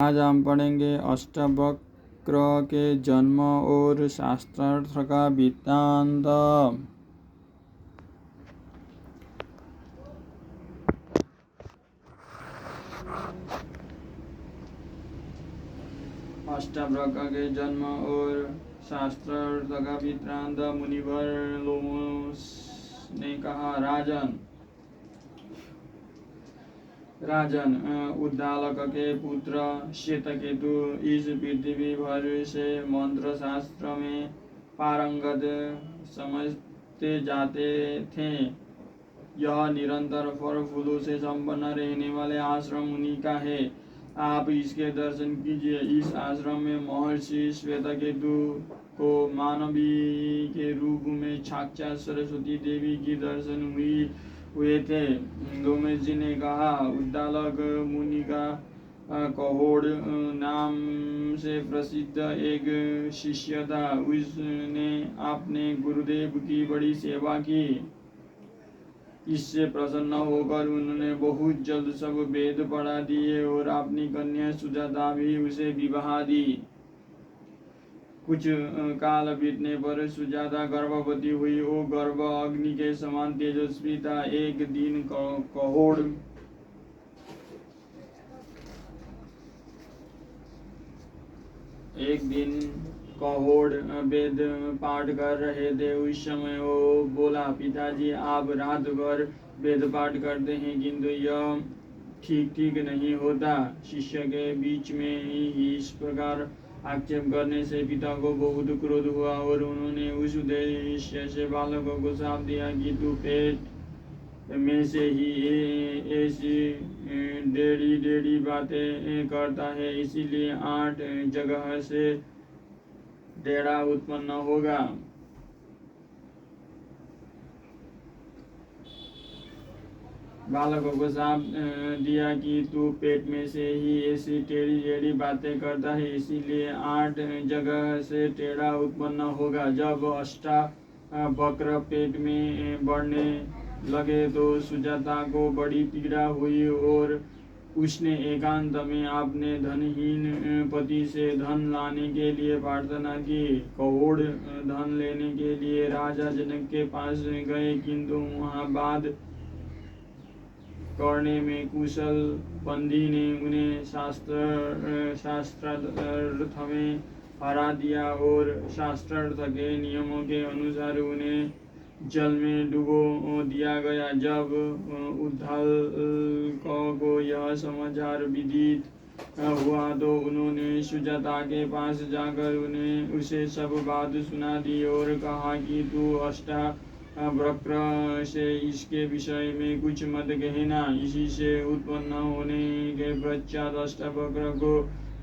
आज हम पढ़ेंगे अष्टवक्र के जन्म और शास्त्रार्थ का वृत्तांत। अष्टवक्र के जन्म और शास्त्रार्थ का वृत्तांत। मुनिवर लोमस ने कहा, राजन, उद्दालक के पुत्र श्वेतकेतु इस पृथ्वी भर से मंत्र शास्त्र में पारंगत समझते जाते थे। यह निरंतर फल फूलों से संपन्न रहने वाले आश्रम मुनि का है। आप इसके दर्शन कीजिए। इस आश्रम में महर्षि श्वेतकेतु को मानवी के रूप में साक्षात सरस्वती देवी की दर्शन हुए थे। लोमेश जी ने कहा, उद्दालक मुनि का कहोड़ नाम से प्रसिद्ध एक शिष्य था। उसने अपने गुरुदेव की बड़ी सेवा की। इससे प्रसन्न होकर उन्होंने बहुत जल्द सब वेद पढ़ा दिए और अपनी कन्या सुजाता भी उसे विवाह दी। कुछ काल बीतने पर सुजाता गर्भवती हुई। वो गर्भ अग्नि के समान तेजस्वी था। एक दिन कहोड़ वेद पाठ कर रहे थे। उस समय वो बोला, पिताजी, आप रात भर वेद पाठ करते हैं किंतु यह ठीक नहीं होता। शिष्य के बीच में ही इस प्रकार आक्षेप करने से पिता को बहुत क्रोध हुआ और उन्होंने उस उद्देश्य से बालकों को श्राप दिया कि तू पेट में से ही ऐसी टेढ़ी बातें करता है, इसीलिए 8 जगह से टेढ़ा उत्पन्न होगा। बालकों को श्राप दिया कि तू पेट में से ही ऐसी टेढ़ी बातें करता है, इसीलिए 8 जगह से टेढ़ा उत्पन्न होगा। जब अष्टवक्र पेट में बढ़ने लगे तो सुजाता को बड़ी पीड़ा हुई और उसने एकांत में अपने धनहीन पति से धन लाने के लिए प्रार्थना की। कहोड़ धन लेने के लिए राजा जनक के पास गए किंतु वहां बात करने में कुशल बंदी ने उन्हें शास्त्रार्थ में हरा दिया और शास्त्रार्थ के नियमों के अनुसार उन्हें जल में डुबो दिया गया। जब उद्दालकों को यह समाचार विदित हुआ तो उन्होंने सुजाता के पास जाकर उसे सब बात सुना दी और कहा कि तू अष्टवक्र से इसके विषय में कुछ मत कहना। इसी से उत्पन्न होने के पश्चात अष्टवक्र को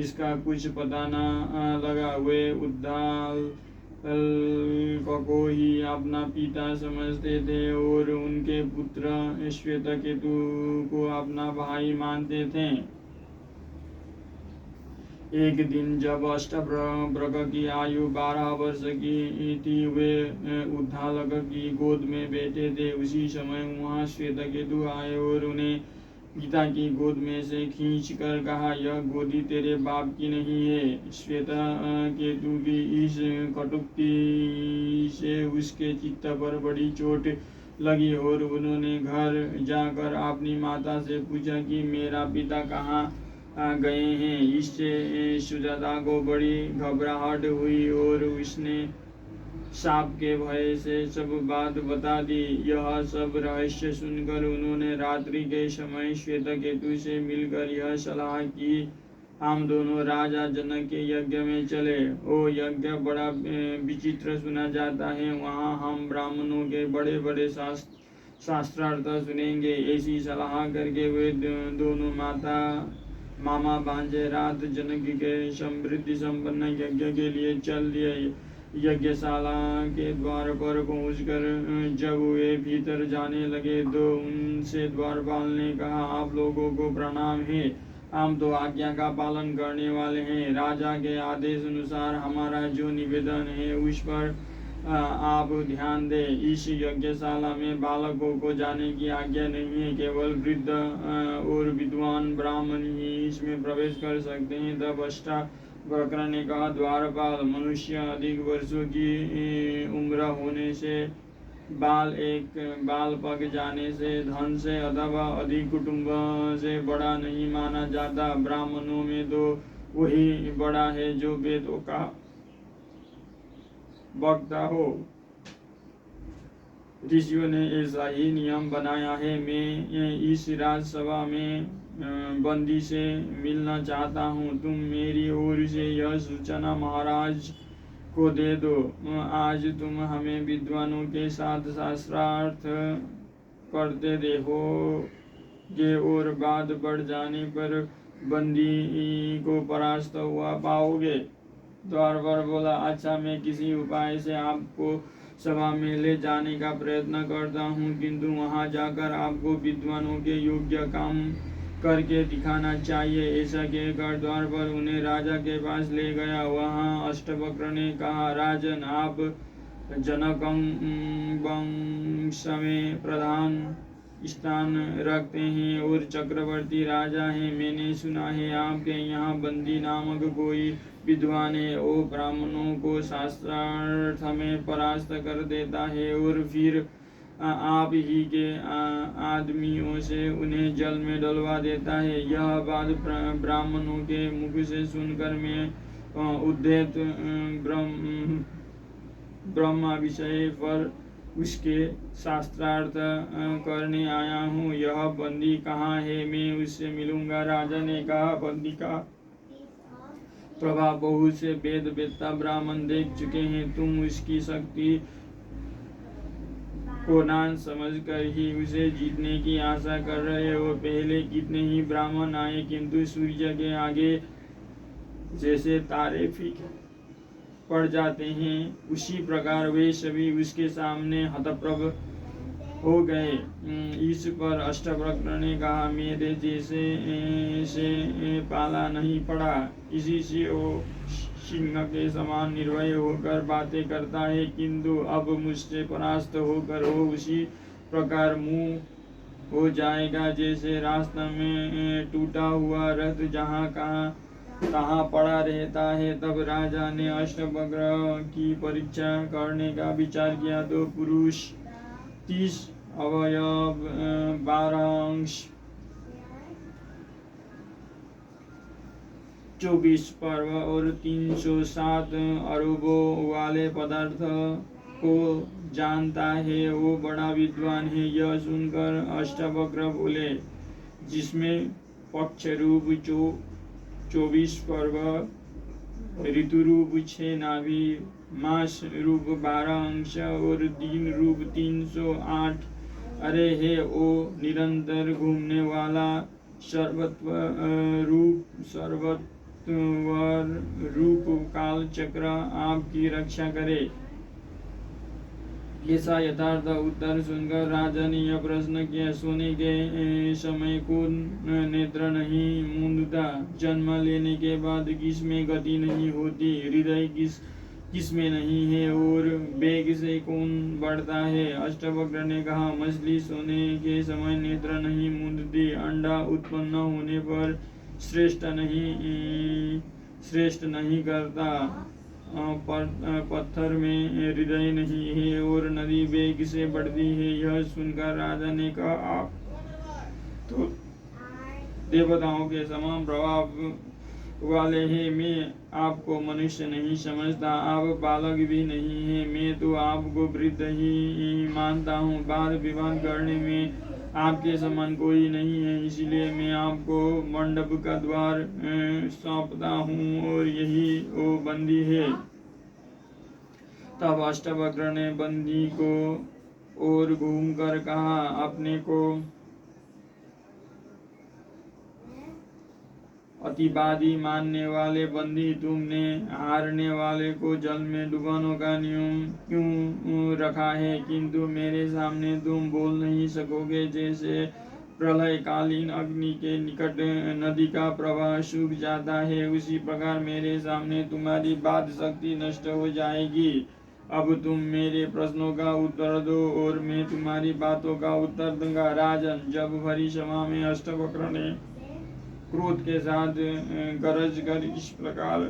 इसका कुछ पता न लगा। वे उद्दालक को ही अपना पिता समझते थे और उनके पुत्र श्वेतकेतु को अपना भाई मानते थे। एक दिन जब अष्टवक्र की आयु 12 वर्ष की थी, वे उद्दालक की गोद में बैठे थे। उसी समय वहां श्वेतकेतु आए और उन्हें पिता की गोद में से खींच कर कहा, यह गोदी तेरे बाप की नहीं है। श्वेतकेतु की इस कटुक्ति से उसके चित्त पर बड़ी चोट लगी और उन्होंने घर जाकर अपनी माता से पूछा कि मेरा पिता कहाँ गए हैं। इससे सुजाता को बड़ी घबराहट हुई और उसने शाप के भय से सब बात बता दी। यह सब रहस्य सुनकर उन्होंने रात्रि के समय श्वेतकेतु से मिलकर यह सलाह की, हम दोनों राजा जनक के यज्ञ में चले। वो यज्ञ बड़ा विचित्र सुना जाता है, वहाँ हम ब्राह्मणों के बड़े बड़े शास्त्रार्थ सुनेंगे। ऐसी सलाह करके वे दोनों मामा भांजे रात जनक के समृद्धि संपन्न यज्ञ के लिए चल दिए। यज्ञशाला के द्वार पर पहुंचकर जब वे भीतर जाने लगे तो उनसे द्वारपाल ने कहा, आप लोगों को प्रणाम है। हम तो आज्ञा का पालन करने वाले हैं। राजा के आदेश अनुसार हमारा जो निवेदन है उस पर आप ध्यान दें, इस यज्ञशाला में बालकों को जाने की आज्ञा नहीं है, केवल वृद्ध और विद्वान ब्राह्मण ही इसमें प्रवेश कर सकते हैं। तब अष्टावक्र ने कहा, द्वारपाल मनुष्य अधिक वर्षों की उम्र होने से, बाल पक जाने से, धन से अथवा अधिक कुटुंब से बड़ा नहीं माना जाता। ब्राह्मणों में तो वही बड़ा है जो वेदों का वक्ता हो। ऋषियों ने ऐसा ही नियम बनाया है। मैं इस राजसभा में बंदी से मिलना चाहता हूँ। तुम मेरी ओर से यह सूचना महाराज को दे दो। आज तुम हमें विद्वानों के साथ शास्त्रार्थ करते देखोगे और बात बढ़ जाने पर बंदी को परास्त हुआ पाओगे। द्वारपाल बोला, अच्छा, मैं किसी उपाय से आपको सभा में ले जाने का प्रयत्न करता हूँ, किंतु वहां जाकर आपको विद्वानों के योग्य काम करके दिखाना चाहिए। ऐसा कहकर द्वारपाल उन्हें राजा के पास ले गया। वहाँ अष्टवक्र ने कहा, राजन, आप जनक वंश में प्रधान स्थान रखते हैं और चक्रवर्ती राजा हैं। मैंने सुना है आपके यहाँ बंदी नामक कोई विद्वान है। वो ब्राह्मणों को शास्त्रार्थ में परास्त कर देता है और फिर आप ही के आदमियों से उन्हें जल में डलवा देता है। यह बात ब्राह्मणों के मुख से सुनकर मैं उद्धत ब्रह्मा विषय पर उसके शास्त्रार्थ करने आया हूँ। यह बंदी कहाँ है? मैं उससे मिलूंगा। राजा ने कहा, बंदी का प्रभाव बहुत से वेद वेत्ता ब्राह्मण देख चुके हैं। तुम उसकी शक्ति को ना समझकर ही उसे जीतने की आशा कर रहे हो। पहले कितने ही ब्राह्मण आए, किंतु सूर्य के आगे जैसे तारे फीके पड़ जाते हैं, उसी प्रकार वे सभी उसके सामने हतप्रभ हो गए। इस पर अष्टवक्र ने कहा, मेरे जैसे से पाला नहीं पड़ा, इसी से वो सिंह के समान निर्भय होकर बातें करता है, किंतु अब मुझसे परास्त होकर वो उसी प्रकार मुंह हो जाएगा जैसे रास्ते में टूटा हुआ रथ जहाँ कहाँ पड़ा रहता है। तब राजा ने अष्टवक्र की परीक्षा करने का विचार किया। तो पुरुष 30 अवयव 12 अंश 24 पर्व और 307 अरबों वाले पदार्थ को जानता है, वो बड़ा विद्वान है। यह सुनकर अष्टवक्र बोले, जिसमें पक्ष रूप 24 पर्व, ऋतु रूप 6 नाभि, मास रूप 12 अंश और दिन रूप 308 अरे है, वो निरंतर घूमने वाला सर्वत्वर रूप काल चक्र आपकी रक्षा करे। ऐसा यथार्थ उत्तर सुनकर राजा ने यह प्रश्न किया, सोने के समय को नेत्र नहीं मूंदता, जन्म लेने के बाद किसमें गति नहीं होती, हृदय किसमें नहीं है और वेग से कौन बढ़ता है? अष्टवक्र ने कहा, मछली सोने के समय नेत्र नहीं मूंदती, अंडा उत्पन्न होने पर श्रेष्ठ नहीं करता, पत्थर में हृदय नहीं है और नदी वेग से बढ़ती है। यह सुनकर राजा ने कहा, आप तो देवताओं के समान प्रभाव वाले हैं। मैं आपको मनुष्य नहीं समझता, आप बालक भी नहीं है। मैं तो आपको वृद्ध ही मानता हूँ। वाद विवाद करने में आपके समान कोई नहीं है, इसलिए मैं आपको मंडप का द्वार सौंपता हूँ और यही वो बंदी है। तब अष्टवक्र ने बंदी को और घूमकर कहा, अपने को अतिवादी मानने वाले बंदी, तुमने हारने वाले को जल में डुबाने का नियम क्यों रखा है? किंतु मेरे सामने तुम बोल नहीं सकोगे। जैसे प्रलयकालीन अग्नि के निकट नदी का प्रवाह सूख जाता है, उसी प्रकार मेरे सामने तुम्हारी बात शक्ति नष्ट हो जाएगी। अब तुम मेरे प्रश्नों का उत्तर दो और मैं तुम्हारी बातों का उत्तर दूंगा। राजन, जब भरी सभा में अष्टवक्र ने क्रोध के साथ गरज कर इस प्रकार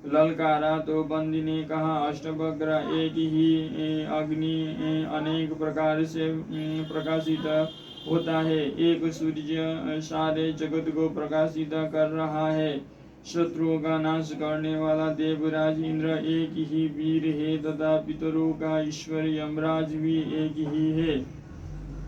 ललकारा तो बंदी ने कहा, अष्टवक्र, एक ही अग्नि अनेक प्रकार से प्रकाशित होता है। एक सूर्य सारे जगत को प्रकाशित कर रहा है। शत्रुओं का नाश करने वाला देवराज इंद्र एक ही वीर है तथा पितरों का ईश्वर यमराज भी एक ही है।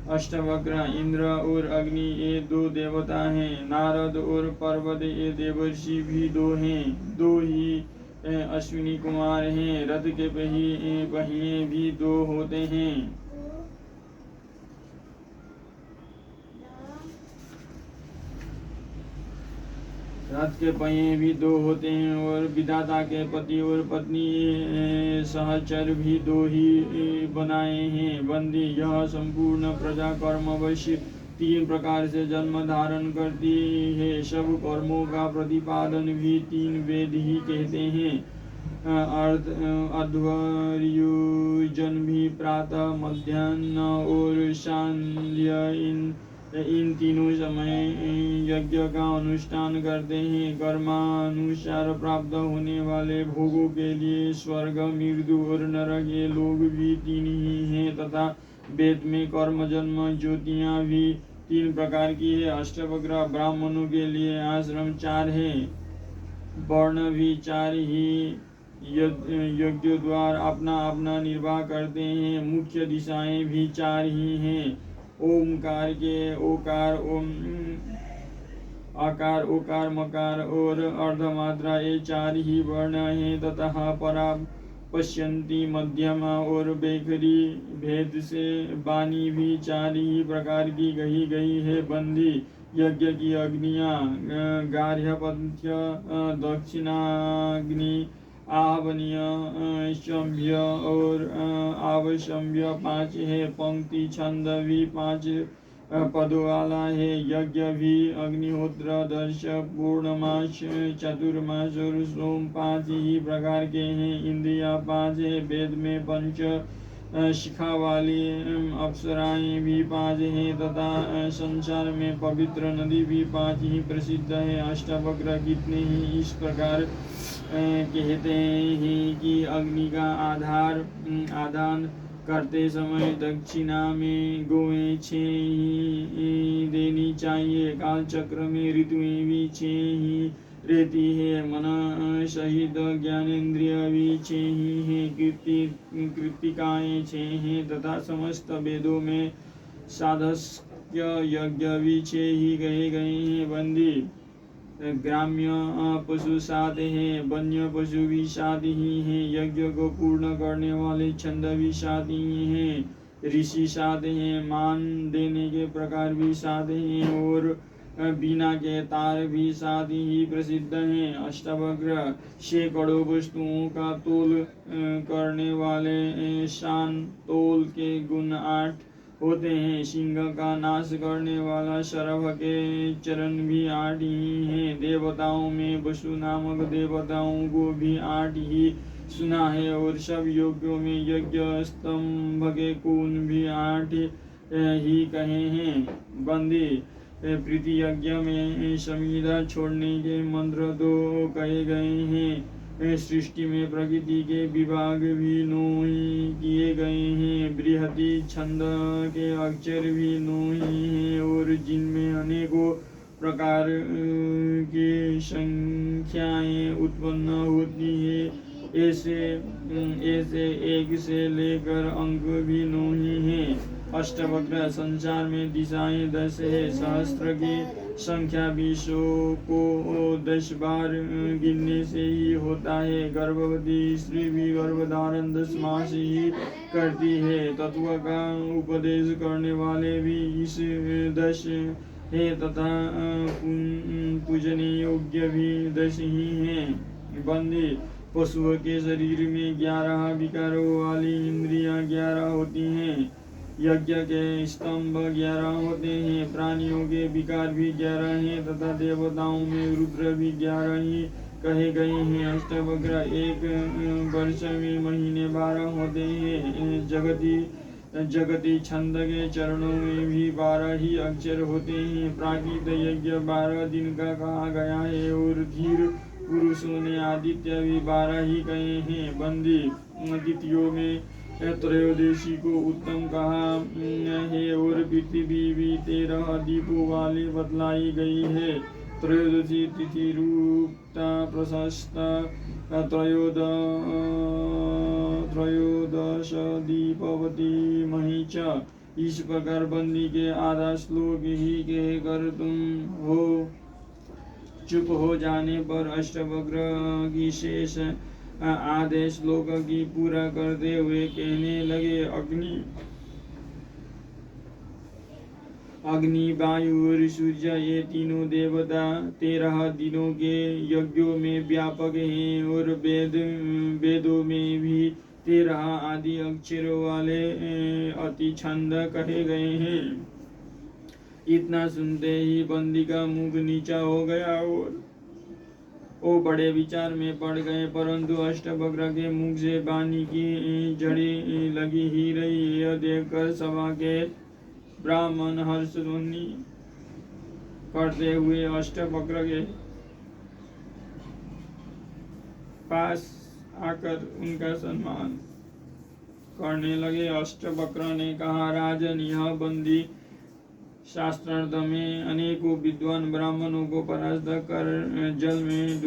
अष्टवक्र, इंद्र और अग्नि ये दो देवता हैं। नारद और पर्वत ये देवर्षि भी दो हैं। दो ही अश्विनी कुमार हैं। रथ के पहिए भी दो होते हैं। रथ के पहिए भी दो होते हैं और विधाता के पति और पत्नी सहचर भी दो ही बनाए हैं। बंदी, यह संपूर्ण प्रजा कर्म अवश्य तीन प्रकार से जन्म धारण करती है। सब कर्मों का प्रतिपादन भी तीन वेद ही कहते हैं। अध्वर्युजन भी प्रातः, मध्याह्न और सांध्य इन तीनों समय यज्ञ का अनुष्ठान करते हैं। कर्मानुसार प्राप्त होने वाले भोगों के लिए स्वर्ग, मृत्यु और नरक ये लोग भी तीन ही हैं तथा वेद में कर्म, जन्म, ज्योतियाँ भी तीन प्रकार की है। अष्टवक्र, ब्राह्मणों के लिए आश्रम चार है, वर्ण भी चार ही यज्ञ द्वार अपना अपना निर्वाह करते हैं। मुख्य दिशाएं भी चार ही हैं। ओमकार के ओकार, ओम, आकार, ओकार, मकार और अर्धमात्रा ये चार ही वर्ण हैं तथा परा, पश्यंती, मध्यमा और बेखरी भेद से वाणी भी चार ही प्रकार की कही गई है। बंदी, यज्ञ की अग्नियाँ गार्हपत्य, दक्षिणाग्नि, आवनीय, शम्य और आवशम्य पांच है। पंक्ति छंद भी पांच पदों वाला है। यज्ञ भी अग्निहोत्र, दर्श, पूर्णमास, चतुर्मास और सोम पांच ही प्रकार के हैं। इंद्रिया पांच है। वेद में पंच शिखा वाली अप्सराएं भी पांच हैं तथा संसार में पवित्र नदी भी पांच ही प्रसिद्ध है। अष्टवक्र कितने ही इस प्रकार कहते हैं कि अग्नि का आदान करते समय दक्षिणा में गोएं 6 ही देनी चाहिए। काल चक्र में ऋतुएं भी 6 ही रहती है। मन सहित ज्ञानेन्द्रिय भी 6 ही हैं। कृतिकाएं 6 हैं तथा समस्त वेदों में साधस्य यज्ञ भी 6 ही कहे गए हैं। बंदी, ग्राम्य पशु 7 हैं, वन्य पशु भी 7 ही हैं। यज्ञ को पूर्ण करने वाले छंद भी 7 ही हैं। ऋषि 7 हैं। मान देने के प्रकार भी 7 हैं और बीना के तार भी 7 ही प्रसिद्ध हैं। अष्टवक्र, सैकड़ों वस्तुओं का तोल करने वाले शान तोल के गुण 8 होते हैं। सिंह का नाश करने वाला शरभ के चरण भी 8 ही हैं। देवताओं में वसु नामक देवताओं को भी 8 ही सुना है और सब योग्यों में यज्ञ स्तंभ के कोण भी 8 ही कहे हैं। बंदी, प्रीति यज्ञ में समीधा छोड़ने के मंत्र तो कहे गए हैं। सृष्टि में प्रकृति के विभाग भी 9 ही किए गए हैं। बृहति छंद के अक्षर भी 9 ही हैं और जिनमें अनेकों प्रकार की संख्याएं उत्पन्न होती है। ऐसे एक से लेकर अंक भी 9 ही हैं। अष्टवक्र, संसार में दिशाएं 10 है। सहस्त्र की संख्या भी 100 को 10 बार गिनने से ही होता है। गर्भवती स्त्री भी गर्भधारण 10 मास ही करती है। तत्व का उपदेश करने वाले भी इस 10 है तथा पूजने योग्य भी 10 ही हैं। बंदी, पशुओं के शरीर में 11 विकारों वाली इंद्रियां 11 होती हैं। यज्ञ के स्तंभ 11 होते हैं। प्राणियों के विकार भी 11 हैं तथा देवताओं में रुद्र भी 11 ही कहे गए हैं। अष्टवक्र एक वर्ष में महीने 12 होते हैं। जगती छंद के चरणों में भी 12 ही अक्षर होते हैं। प्राकृत यज्ञ 12 दिन का कहा गया है और धीर पुरुषों ने आदित्य भी 12 ही कहे हैं। बंदी तिथियों में त्रयोदशी को उत्तम कहा है और पृथ्वी भी 13 दीपों वाली बतलाई गई है। त्रयोदशी तिथि रूपता प्रशस्ता त्रयोदश दीपवती मही च। इस प्रकार बंदी के आधा श्लोक ही कह कर तुम हो चुप हो जाने पर अष्टवक्र की शेष आधे श्लोक की पूरा करते हुए कहने लगे। अग्नि वायु और सूर्य ये तीनों देवता 13 दिनों के यज्ञों में व्यापक हैं और वेदों में भी 13 आदि अक्षरों वाले अति छंद कहे गए हैं। इतना सुनते ही बंदी का मुख नीचा हो गया और वो बड़े विचार में पड़ गए, परंतु अष्टवक्र के मुख से वाणी की झड़ी लगी ही रही। यह देखकर सभा के ब्राह्मण हर्षध्वनि करते हुए अष्टवक्र के पास आकर उनका सम्मान करने लगे। अष्टवक्र ने कहा, राजन, यह बंदी शास्त्रार्थ में अनेकों विद्वान ब्राह्मणों को परास्त कर जल में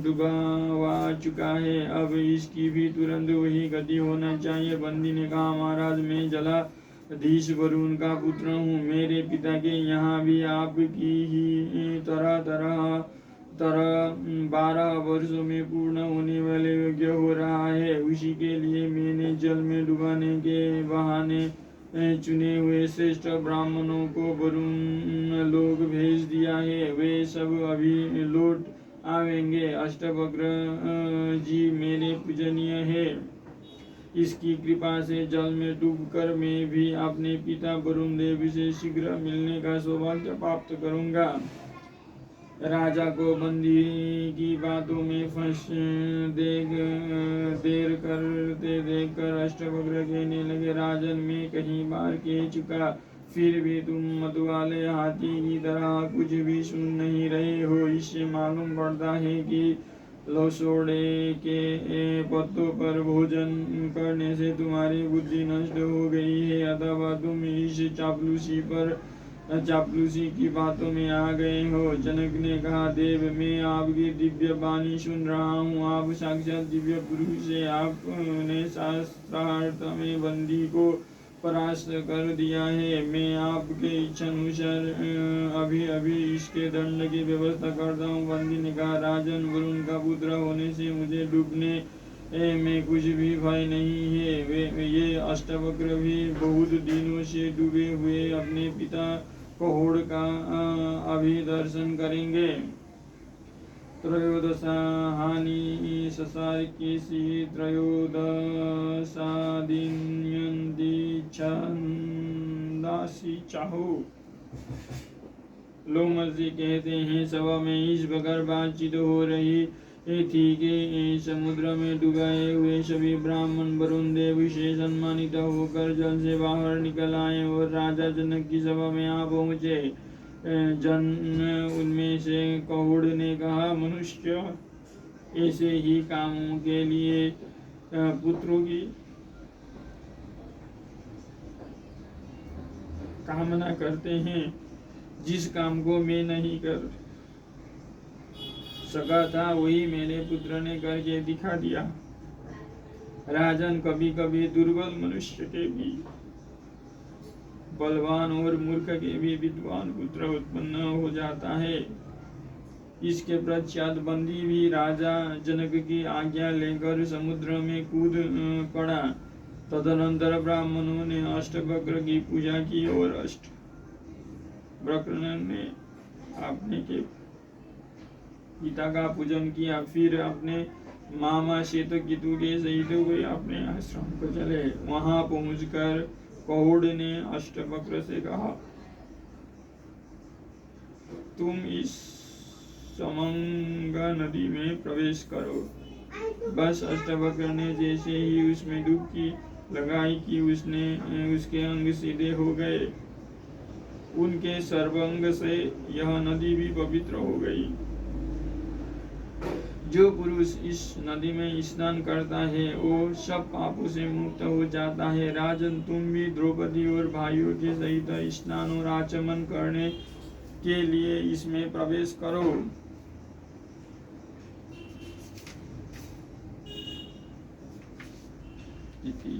डुबावा चुका है। अब इसकी भी तुरंत वही गति होना चाहिए। बंदी ने कहा, महाराज, मैं जलाधीश वरुण का पुत्र हूँ। मेरे पिता के यहाँ भी आपकी ही तरह 12 वर्षों में पूर्ण होने वाले यज्ञ हो रहा है। उसी के लिए मैंने जल में डुबाने के बहाने चुने हुए श्रेष्ठ ब्राह्मणों को वरुण लोक भेज दिया है। वे सब अभी लौट आवेंगे। अष्टवक्र जी मेरे पूजनीय है। इसकी कृपा से जल में डूबकर मैं भी अपने पिता वरुण देव से शीघ्र मिलने का सौभाग्य प्राप्त करूंगा। राजा को बंदी की बातों में फंस देर करते देखकर अष्टवक्र कहने लगे, राजन, मैं कई बार कह चुका, फिर भी तुम मतवाले हाथी की तरह कुछ भी सुन नहीं रहे हो। इससे मालूम पड़ता है कि लसोड़े के पत्तों पर भोजन करने से तुम्हारी बुद्धि नष्ट हो गई है, अथवा तुम इस चापलूसी की बातों में आ गए हो। जनक ने कहा, देव, मैं आपकी दिव्य वाणी सुन रहा हूँ। आप साक्षात दिव्य पुरुष से आपने शास्त्रार्थ में बंदी को परास्त कर दिया है। मैं आपके इच्छानुसार अभी इसके दंड की व्यवस्था करता हूँ। बंदी ने कहा, राजन, वरुण का पुत्र होने से मुझे डूबने में कुछ भी भय नहीं है। ये अष्टवक्र भी बहुत दिनों से डूबे हुए अपने पिता कोहड़ का अभी दर्शन करेंगे। त्रयोदशाहानि ससार केसी त्रयोदशादिन्यन्ति छन्दासि चाहु। लोमस जी कहते हैं, सभा में इस प्रकार बातचीत हो रही थी कि समुद्र में डुबाए हुए सभी ब्राह्मण वरुण देव से सम्मानित होकर जल से बाहर निकल आए और राजा जनक की सभा में आ पहुँचे। उनमें से कहुड़ ने कहा, मनुष्य ऐसे ही कामों के लिए पुत्रों की कामना करते हैं, जिस काम को मैं नहीं कर सका था वही मेरे पुत्र ने करके दिखा दिया। राजन, कभी कभी दुर्बल मनुष्य के भी बलवान और मूर्ख के भी विद्वान पुत्र उत्पन्न हो जाता है। इसके पश्चात बंदी भी राजा जनक की आज्ञा लेकर समुद्र में कूद पड़ा। तदनंतर ब्राह्मणों ने अष्टवक्र की पूजा की और अष्टवक्र ने अपने के पिता का पूजन किया। फिर अपने मामा श्वेतकेतु के सहित वे अपने आश्रम को चले। वहां पहुंचकर कहुड़ ने अष्टवक्र से कहा, तुम इस समंग नदी में प्रवेश करो। बस अष्टवक्र ने जैसे ही उसमें डुबकी लगाई कि उसके अंग सीधे हो गए। उनके सर्वांग से यह नदी भी पवित्र हो गई। जो पुरुष इस नदी में स्नान करता है वो सब पापों से मुक्त हो जाता है। राजन, तुम भी द्रौपदी और भाइयों के सहित स्नान और आचमन करने के लिए इसमें प्रवेश करो। इति